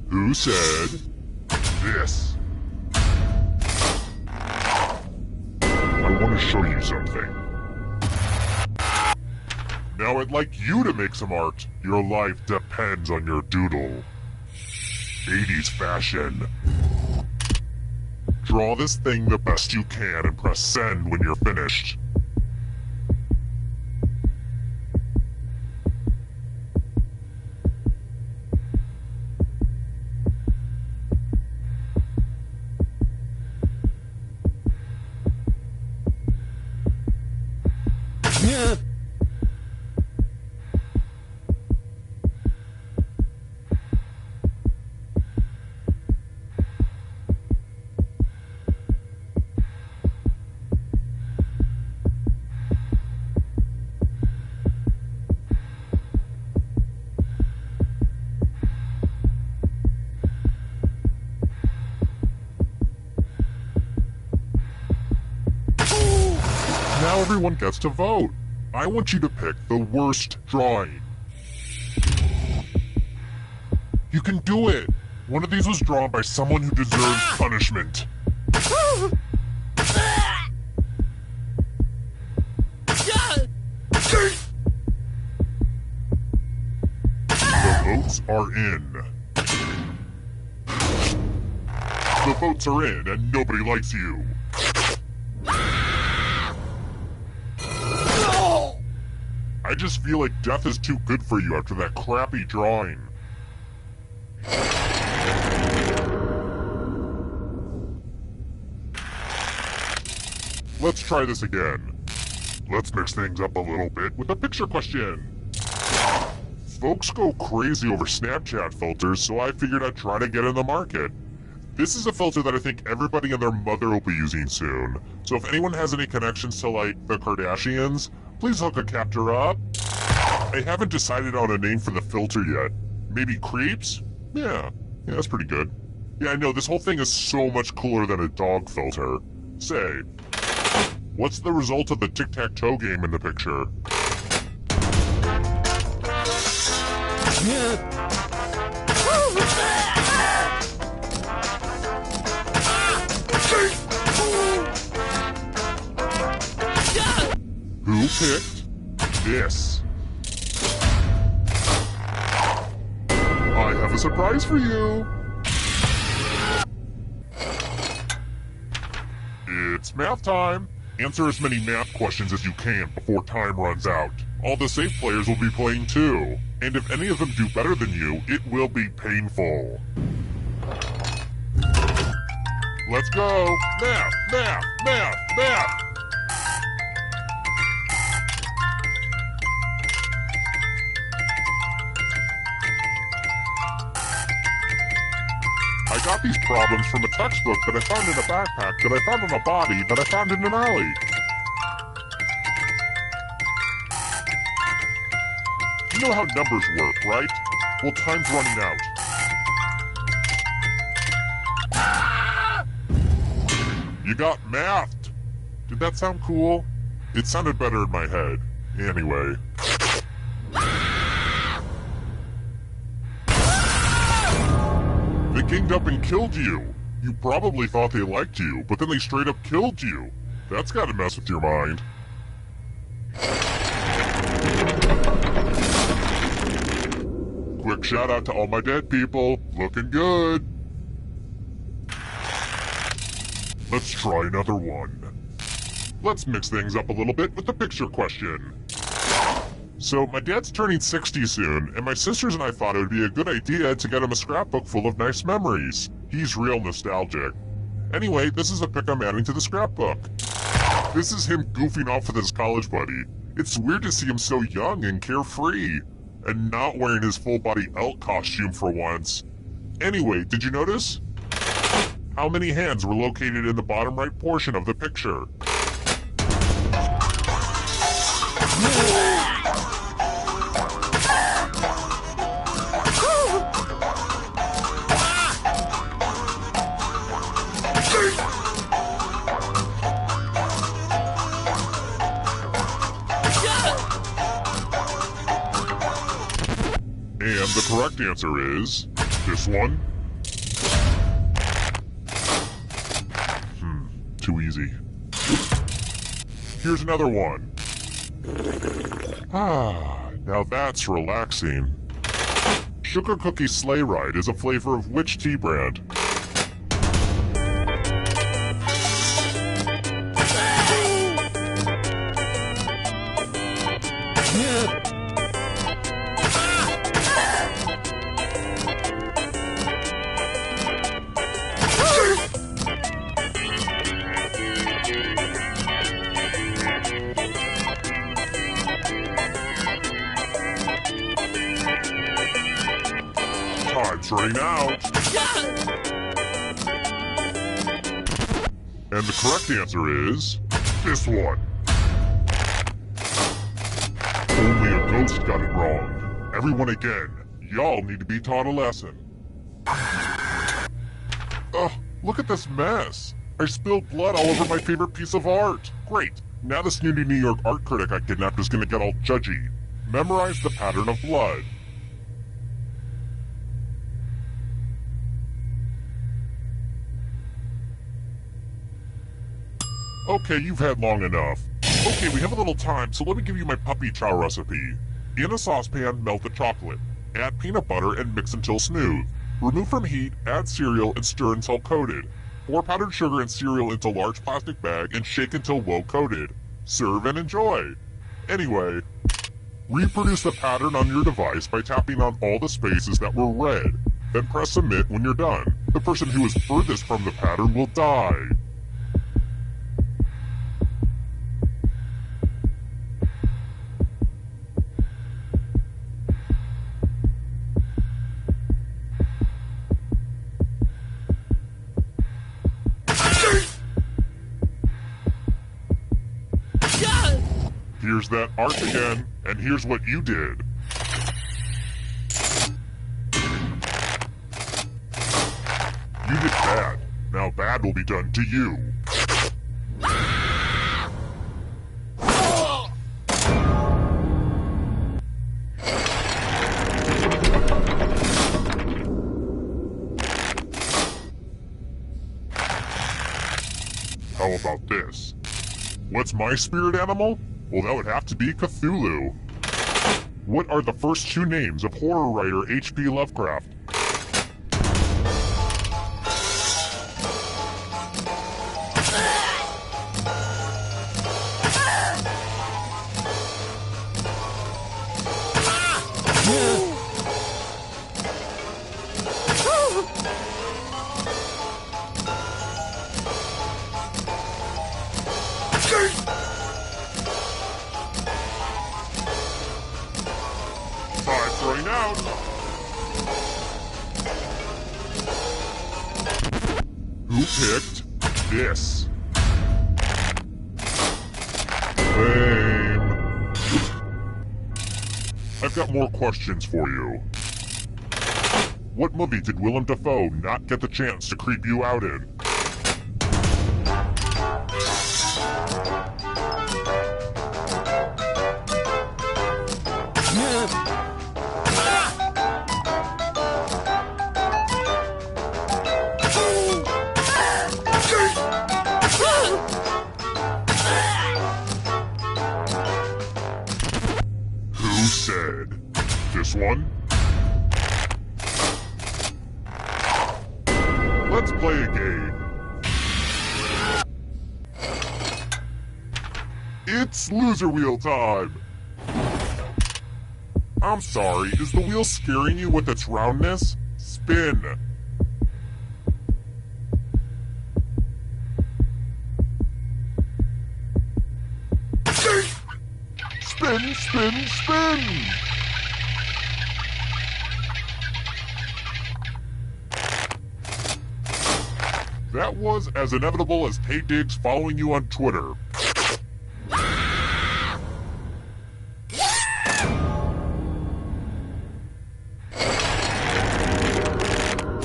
Who said this? I want to show you something. Now I'd like you to make some art. Your life depends on your doodle. 80s fashion. Draw this thing the best you can and press send when you're finished. Now everyone gets to vote. I want you to pick the worst drawing. You can do it! One of these was drawn by someone who deserves punishment. The votes are in. The votes are in and nobody likes you. I just feel like death is too good for you after that crappy drawing. Let's try this again. Let's mix things up a little bit with a picture question. Folks go crazy over Snapchat filters, so I figured I'd try to get in the market. This is a filter that I think everybody and their mother will be using soon. So if anyone has any connections to, like, the Kardashians, please hook a captor up. I haven't decided on a name for the filter yet. Maybe Creeps? Yeah, that's pretty good. Yeah, I know, this whole thing is so much cooler than a dog filter. Say, what's the result of the tic-tac-toe game in the picture? Who picked this? I have a surprise for you. It's math time. Answer as many math questions as you can before time runs out. All the safe players will be playing too. And if any of them do better than you, it will be painful. Let's go. Math, math, math, math. I got these problems from a textbook that I found in a backpack that I found on a body that I found in an alley. You know how numbers work, right? Well, time's running out. You got mathed! Did that sound cool? It sounded better in my head. Anyway. They ganged up and killed you! You probably thought they liked you, but then they straight up killed you! That's gotta mess with your mind. Quick shout out to all my dead people. Looking good. Let's try another one. Let's mix things up a little bit with the picture question. So, my dad's turning 60 soon, and my sisters and I thought it would be a good idea to get him a scrapbook full of nice memories. He's real nostalgic. Anyway, this is a pic I'm adding to the scrapbook. This is him goofing off with his college buddy. It's weird to see him so young and carefree, and not wearing his full-body elk costume for once. Anyway, did you notice? How many hands were located in the bottom right portion of the picture? And the correct answer is this one. Too easy. Here's another one. Now that's relaxing. Sugar Cookie Sleigh Ride is a flavor of which tea brand? Time's running out. And the correct answer is this one. Only a ghost got it wrong. Everyone again, y'all need to be taught a lesson. Ugh, look at this mess. I spilled blood all over my favorite piece of art. Great, Now this snooty New York art critic I kidnapped is gonna get all judgy. Memorize the pattern of blood. Okay, you've had long enough. Okay, we have a little time, so let me give you my puppy chow recipe. In a saucepan, melt the chocolate. Add peanut butter and mix until smooth. Remove from heat, add cereal, and stir until coated. Pour powdered sugar and cereal into large plastic bag and shake until well coated. Serve and enjoy. Anyway, reproduce the pattern on your device by tapping on all the spaces that were red. Then press submit when you're done. The person who is furthest from the pattern will die. Here's that art again, and here's what you did. You did bad. Now bad will be done to you. How about this? What's my spirit animal? Well, that would have to be Cthulhu. What are the first two names of horror writer H.P. Lovecraft? Throwing out. Who picked this? Lame. I've got more questions for you. What movie did Willem Dafoe not get the chance to creep you out in? Who said this one? Let's play a game. It's loser wheel time. I'm sorry, is the wheel scaring you with its roundness? Spin. Spin, spin, spin! That was as inevitable as Tay Diggs following you on Twitter.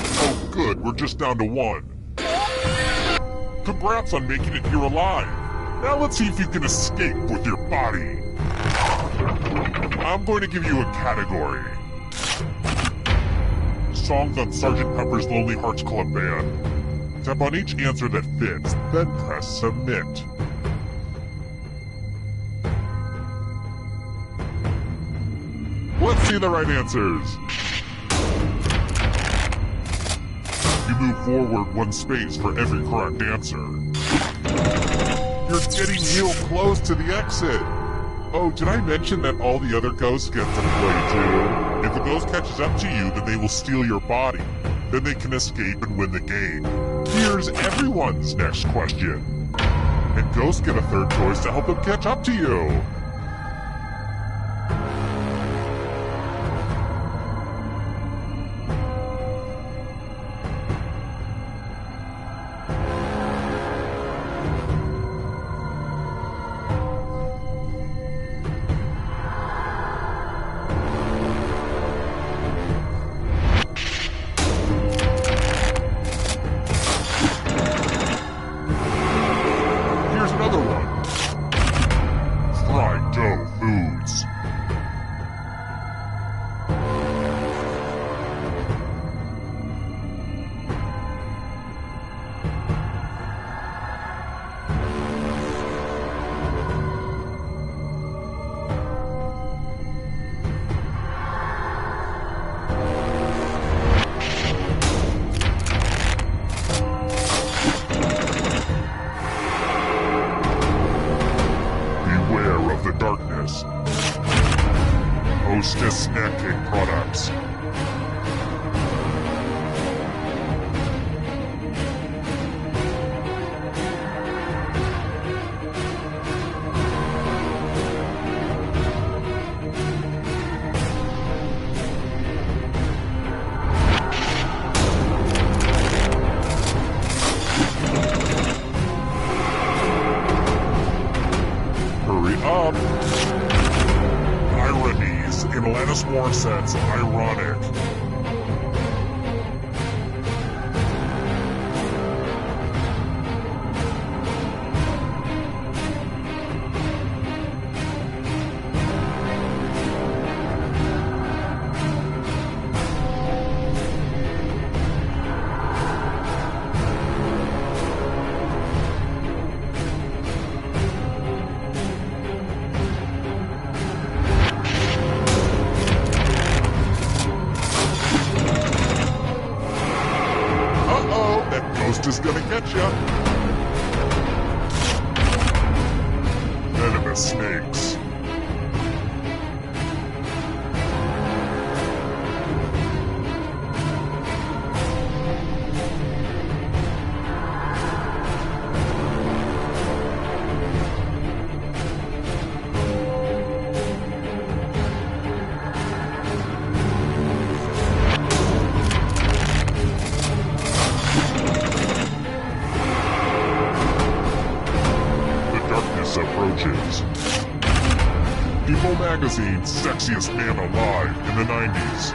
Oh good, we're just down to one. Congrats on making it here alive. Now let's see if you can escape with your body. I'm going to give you a category. Songs on Sgt. Pepper's Lonely Hearts Club Band. Tap on each answer that fits, then press submit. Let's see the right answers. You move forward one space for every correct answer. You're getting real close to the exit. Oh, did I mention that all the other ghosts get to play too? If the ghost catches up to you, then they will steal your body. Then they can escape and win the game. Here's everyone's next question. And ghosts get a third choice to help them catch up to you. darkness. Hostess Snack Cake Products. Hurry up! Ironies in Alanis Morissette's Ironic. Ghost is gonna get ya. Venomous snakes. Approaches. People Magazine's sexiest man alive in the 90s.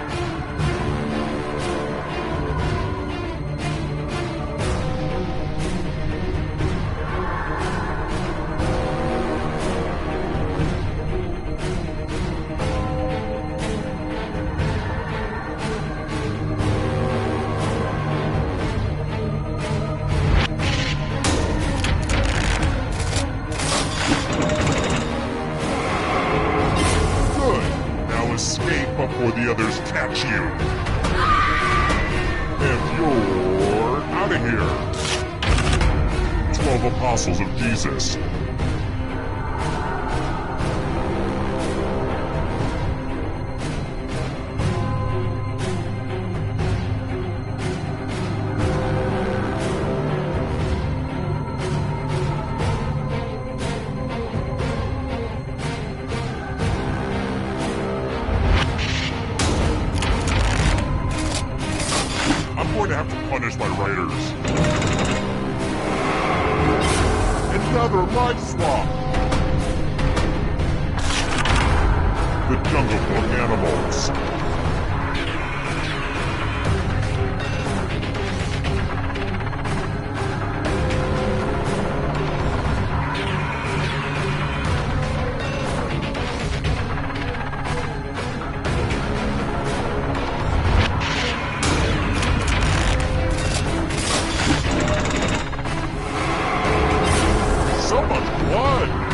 Escape before the others catch you. And you're out of here. 12 Apostles of Jesus. I'm going to have to punish my writers. Another life swap. The Jungle Book animals. So much blood!